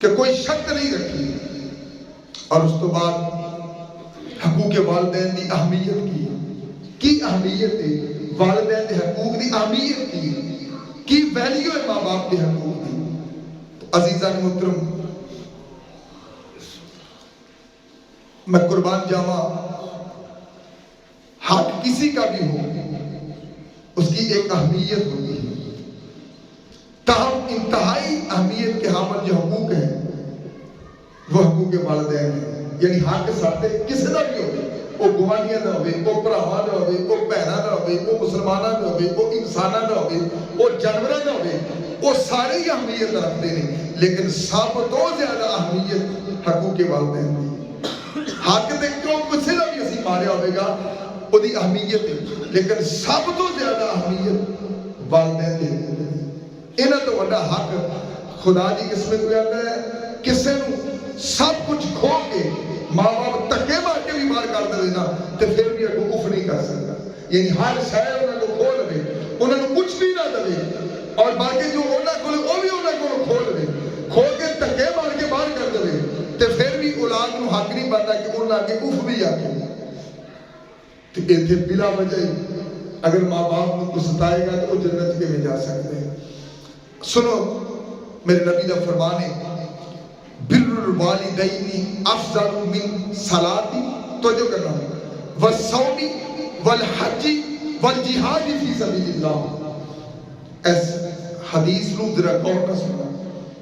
کہ کوئی شک نہیں رکھی. اور اس تو بعد حقوق والدین دی اہمیت کی اہمیت ہے. والدین دے حقوق دی اہمیت کی ویلیو ہے ماں باپ دے حقوق دی. عزیزان محترم، میں قربان جاواں، حق کسی کا بھی ہو اس کی ایک اہمیت ہوتی ہے. تاہم انتہائی اہمیت کے حامل جو حقوق ہیں وہ حقوق والدین ہیں. یعنی حق سارے کسی کا بھی ہو، وہ گوانیاں نہ ہوئے، وہ بھراواں نہ ہوئے، وہ بہناں نہ ہوئے، وہ مسلماناں نہ ہوئے، وہ انساناں نہ ہوئے، وہ جانوراں نہ ہوئے، وہ سارے ہی اہمیت رکھتے ہیں. لیکن سب تو زیادہ اہمیت حقوق والدین دی. حق دے کیوں کسی کا بھی اسی ماریا ہوئے گا وہ دی اہمیت ہے، لیکن سب تو زیادہ اہمیت والدین دی. انہاں تو بڑا حق خدا دی قسمت کو آتا ہے. کسے نو سب کچھ کھو کے ماں باپ تکے مار کے بھی بار کر دے نا تے پھر بھی اگوں اف نہیں کر سکتا. یعنی ہر شے انہاں کو کھو لے، انہاں کو کچھ بھی نہ دے، اور باقی جو انہاں کول وہ بھی انہاں کو کھو لے، کھو کے تکے مار کے باہر کر دے تے پھر بھی اولاد نو حق نہیں بنتا کہ انہاں کے اف بھی آ کے. تے ایتھے بلا وجہ اگر ماں باپ کو ستائے گا تو وہ جنت کے میں جا سکتے ہیں. سنو میرے نبی دا فرمان ہے، بر الوالدین افضل من صلاتی، توجہ کرنا، والصوم والحج والجہاد فی سبیل اللہ. اس حدیث نو ذرا غور نہ سننا،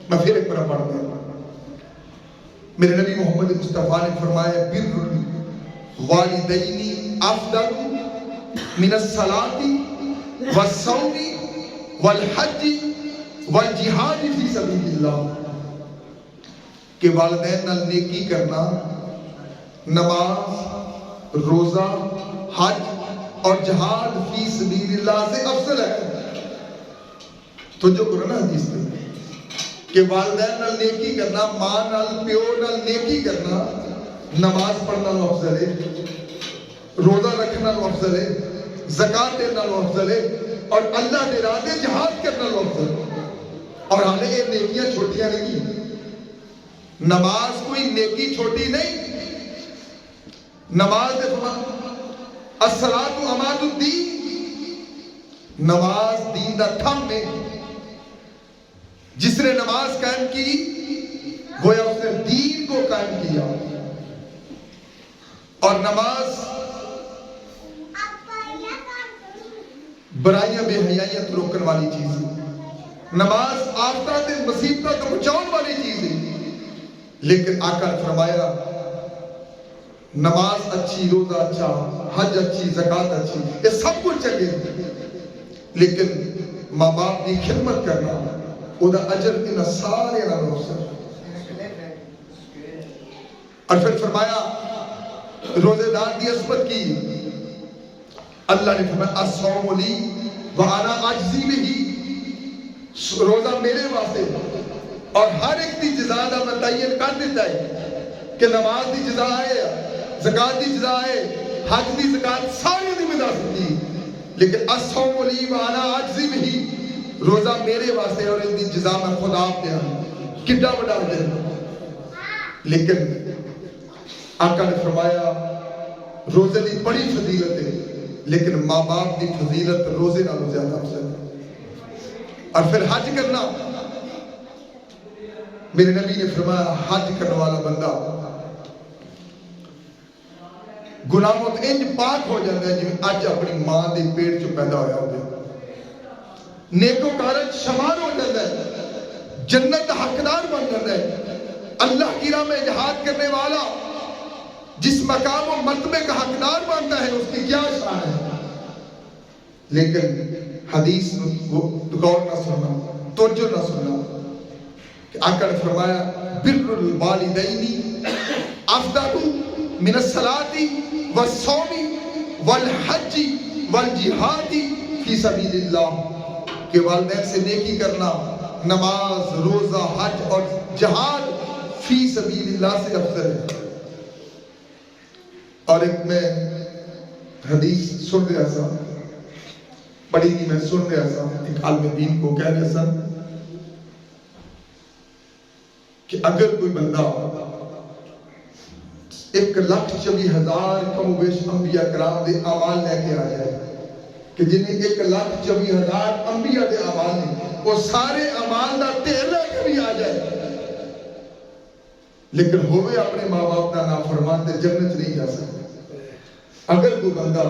میں پھر ایک بار پڑھ دوں. میرے نبی محمد مصطفیٰ نے فرمایا، بر الوالدین افضل من الصلاۃ والصوم والحج والجہاد فی سبیل اللہ. کہ والدین نال نیکی کرنا، نماز، روزہ، حج اور جہاد فی سبیل اللہ سے افضل ہے. تو جو کرو نا حدیث میں کہ والدین نال نیکی کرنا، ماں نال پیو نال نیکی کرنا، نماز پڑھنا نال افضل ہے، روزہ رکھنا نال افضل ہے، زکات دینا نال افضل ہے، اور اللہ دے راہ تے جہاد کرنا نال افضل ہے. اور حالے یہ نیکیاں چھوٹیاں نہیں. نماز کوئی نیکی چھوٹی نہیں. نماز دے فرمان الصلاۃ عماد الدین، نماز دین دا تھم ہے. جس نے نماز قائم کی گویا اس نے دین کو قائم کیا. اور نماز برائیاں بے حیائیاں تو روکن والی چیز ہے. نماز آفتات مصیبتوں کو بچاؤن والی چیز ہے. لیکن آقا نے فرمایا نماز اچھی، روزہ اچھا، حج اچھی، زکات اچھی، یہ سب کچھ چاہیے، لیکن ماں باپ کی خدمت کرنا وہ دا اجر انہاں سارے نال افضل. اور پھر فرمایا روزے دار دی عصمت کی. اللہ نے فرمایا الصوم لی وانا اجزی بہ، روزہ میرے واسطے، اور ہر ایک دی جزا دا متعین کر دیتا ہے کہ نماز دی جزا ہے، زکات دی جزا ہے، حج دی زکات ساری دی ملا سکتی. لیکن الصوم لی وانا اجزی بہ، روزہ میرے واسطے اور ان دی جزا میں خدا آپ دیا. کتنا بڑا اجر. لیکن آقا نے فرمایا روزے دی بڑی فضیلت ہے، لیکن ماں باپ دی فضیلت روزے نالوں زیادہ افضل ہے. اور پھر حج کرنا، میرے نبی نے فرمایا حج کرنے والا بندہ گناہوں تو انج پاک ہو جاتا ہے جب اج اپنی ماں دے پیٹ چ پیدا ہویا ہوگا. نیکوکار شمار ہو جاتا ہے، جنت حقدار بن جاتا ہے. اللہ کی راہ میں جہاد کرنے والا جس مقام و مرتبے کا حقدار بنتا ہے اس کی کیا شان ہے. لیکن حدیث کو غور نہ سننا، توجہ نہ سننا کہ آقا نے فرمایا بر الوالدین افضل من الصلاۃ والصوم والحج والجہاد فی سبیل اللہ. کہ والدین سے نیکی کرنا، نماز، روزہ، حج اور جہاد فی سبیل اللہ سے افضل ہے. اور ایک میں حدیث سن رہا تھا، پڑھی نہیں میں سن رہا تھا، ایک عالم دین کو کہہ رہا تھا کہ اگر کوئی بندہ 1,24,000 کم و بیش انبیاء کرام دے اعمال لے کے آ جائے، کہ جنہیں 1,24,000 انبیاء دے اعمال نے، وہ سارے اعمال دا ڈھیر لے کے بھی آ جائے، لیکن ہوئے اپنے ماں باپ کا نافرمان تے جنت نہیں جا سکتا۔ اگر کوئی بندہ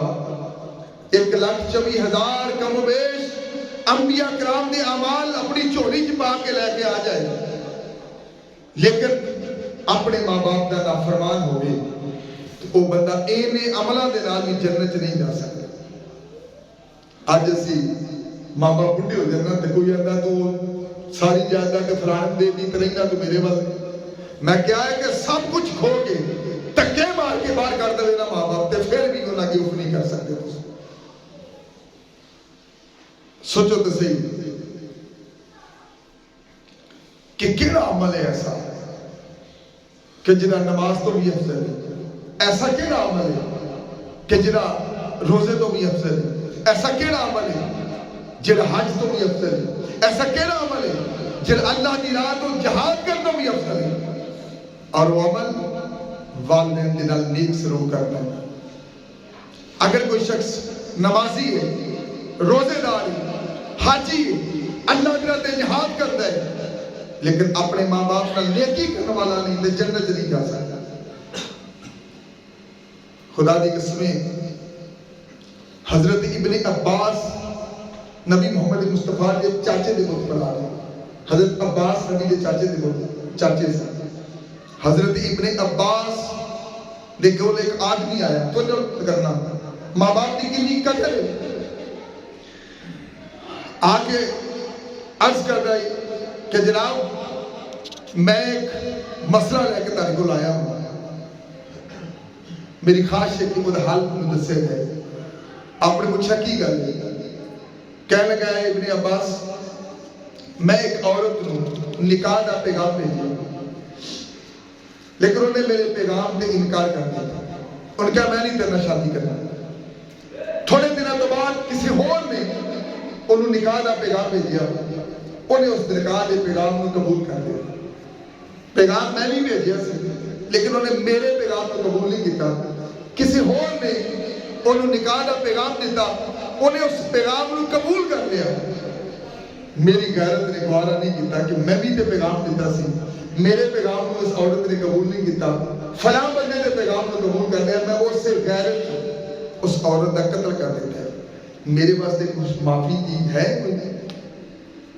1,24,000 کم و بیش انبیاء کرام دے اعمال اپنی جھولی چ پا کے لے کے آ جائے، لیکن اپنے ماں باپ کا نافرمان ہوئے، تو وہ بندہ اینے عملہ دے نال بھی جنت نہیں جا سکتا۔ آج اسی ماں باپ بڑھے ہو جانا تے کوئی آندا تو ساری جائیداد فلان دے دی تے رہنا تو میرے والے، میں کیا ہے کہ سب کچھ کھو کے دھکے مار کے باہر کر دے نا ماں باپ تے پھر بھی انہاں کی اف نہیں کر سکتے۔ سوچو تو صحیح کہ کیڑا عمل ہے ایسا کہ جنہاں نماز تو بھی افضل ہے، ایسا کیڑا عمل ہے کہ جنہاں روزے تو بھی افضل ہے، ایسا کیڑا عمل ہے جنہاں حج تو بھی افضل ہے، ایسا کیڑا عمل ہے جنہاں اللہ کی راہ تو جہاد کر تو بھی افضل ہے، اور وہ عمل والدین کے نال نیک سلوک کرنا ہے۔ اگر کوئی شخص نمازی ہے، روزے دار ہے، حاجی ہے، اللہ کی راہ تے جہاد کرتا ہے، لیکن اپنے ماں باپ کا نیکی کرنے والا نہیں تے جنت نہیں جا سکتا۔ خدا دی قسمیں حضرت ابن عباس نبی محمد مصطفیٰ کے چاچے دے ملک پر آ رہے ہیں۔ حضرت عباس نبی دے چاچے دے ملک چاچے سے حضرت ابن عباس دے کول ایک آدمی آیا، تو جو کرنا ماں باپ کی کنی قدر ہے، آگے عرض کر رہا ہے کہ جناب میں ایک مسئلہ لے کے تاریخ کو لایا ہوں، میری خواہش ہے کہ وہ حال مدسے ہے۔ آپ نے پوچھا کی گل ہے؟ کہنے لگا ہے ابن عباس میں ایک عورت نوں نکاح دا پیغام بھیجا، لیکن انہوں نے میرے پیغام سے انکار کر دیا، انہوں نے کہا میں نہیں تیرے شادی کرنا۔ تھوڑے دنوں تو بعد کسی اور نے انہوں نکاح دا پیغام بھیجا، انہیں اس نکاح دے پیغام کو قبول کر دیا۔ پیغام میں نہیں بھیجا سی، لیکن انہوں نے میرے پیغام کو قبول نہیں کیتا، کسی اور نے انہوں نکاح دا پیغام دیتا، انہیں اس پیغام کو قبول کر لیا۔ میری غیرت نے گوارا نہیں کیتا کہ میں بھی تے پیغام دیتا سی، میرے پیغام کو اس عورت نے قبول نہیں کیتا، فلاں بندے نے پیغام کو قبول کر لیا، میں اس سے غیرت اس عورت کا قتل کر دیتا ہے۔ میرے واسطے کچھ معافی کی ہے؟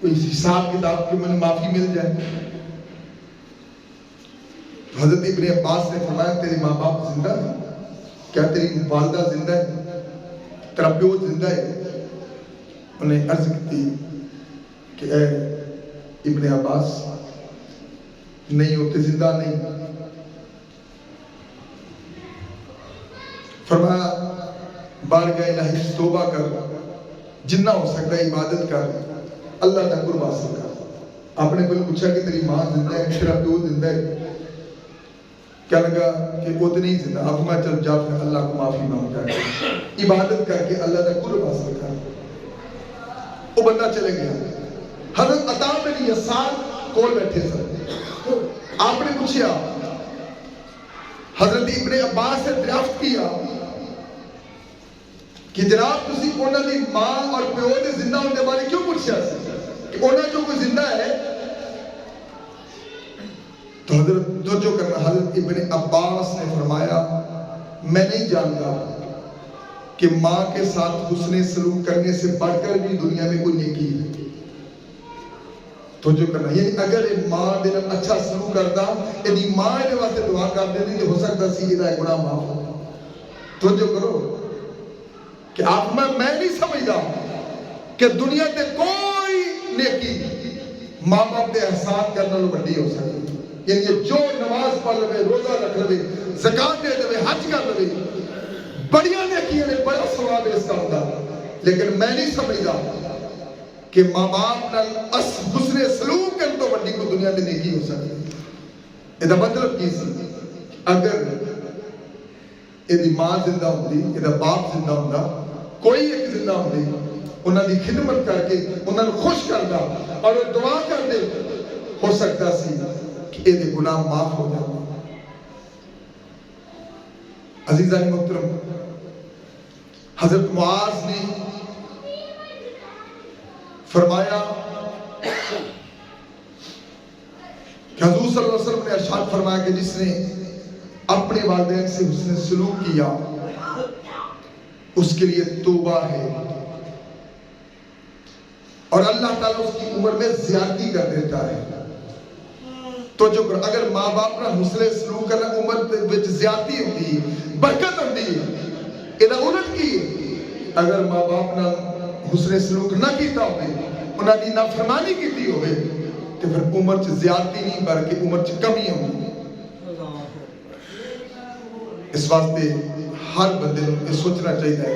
کوئی حساب کتاب کی میں معافی مل جائے؟ حضرت ابن عباس نے فرمایا تیری ماں باپ زندہ ہے؟ کیا تیری والدہ زندہ ہے؟ تیرا پیو زندہ ہے؟ انہیں عرض کی کہ اے ابن عباس نہیں ہوتے، زندہ نہیں۔ فرمایا بارگاہ الہی توبہ کر، جنہ ہو سکتا ہے عبادت کر، اللہ کا قرب حاصل کر۔ آپ نے کوئی پوچھا کہ تیری ماں زندہ ہے، تیرا پیو زندہ ہے؟ کیا لگا کہ وہ تو نہیں زندہ؟ اب میں چل جا پھر اللہ کو معافی مانگ کر عبادت کر کے اللہ کا قرب حاصل کر۔ وہ بندہ چلے گیا۔ حضرت عطا بن یسار کول بیٹھے سن، آپ نے پوچھا، حضرت ابن عباس سے دریافت کیا کہ جناب تسی انہاں دی ماں اور پیو دے زندہ ہونے بارے کیوں پوچھا سی کہ انہاں جو کوئی زندہ ہے؟ تو حضرت توجہ کرنا، حضرت ابن عباس نے فرمایا میں نہیں جانتا کہ ماں کے ساتھ حسن سلوک کرنے سے بڑھ کر بھی دنیا میں کوئی نیکی ہے۔ توجہ کرنا، یعنی اگر ماں دے نال اچھا سلوک کرتا، یعنی ماں دے واسطے دعا کر دیتی کہ ہو سکتا سی یہ گناہ معاف ہو۔ توجہ کرو کہ آپ میں نہیں سمجھتا کہ دنیا تے کوئی نیکی ماں باپ دے احسان کرنا لو بڑی ہو سکتی، یعنی جو نماز پڑھ لے، روزہ رکھ لے، زکات دے دے، حج کر لے، بڑیاں نیکیاں نے، بڑا ثواب ہے اس کا ہوتا، لیکن میں نہیں سمجھتا کہ ماں باپ نال حسن سلوک کرن تو بڑی کو دنیا میں نیکی ہو سکتی۔ یہ مطلب کی سی اگر یہ ماں زندہ ہوتی، یہ باپ زندہ ہوتا، کوئی ایک زندہ ہوتی، انہوں نے خدمت کر کے انہوں نے خوش کرتا اور دعا کر دے، ہو سکتا سی کہ کہ یہ گناہ معاف ہو جاتے ہیں۔ عزیزان محترم، حضرت معاذ نے فرمایا کہ حضور صلی اللہ علیہ وسلم نے ارشاد فرمایا کہ جس نے اپنے والدین سے حسن سلوک کیا اس کے لیے توبہ ہے، اور اللہ تعالیٰ اس کی عمر میں زیادتی کر دیتا ہے۔ تو جو اگر ماں باپ نہ حسن سلوک کرنا عمر وچ زیادتی ہوتی برکت ہوتی یہ الٹ کی، اگر ماں باپ نہ حسن سلوک نہ کیتا ہوئے انہاں دی نافرمانی کیتی ہوئے تو پھر عمر چ زیادتی نہیں بلکہ عمر چ کمی ہوگی۔ اس واسطے ہر بندے کو یہ سوچنا چاہیے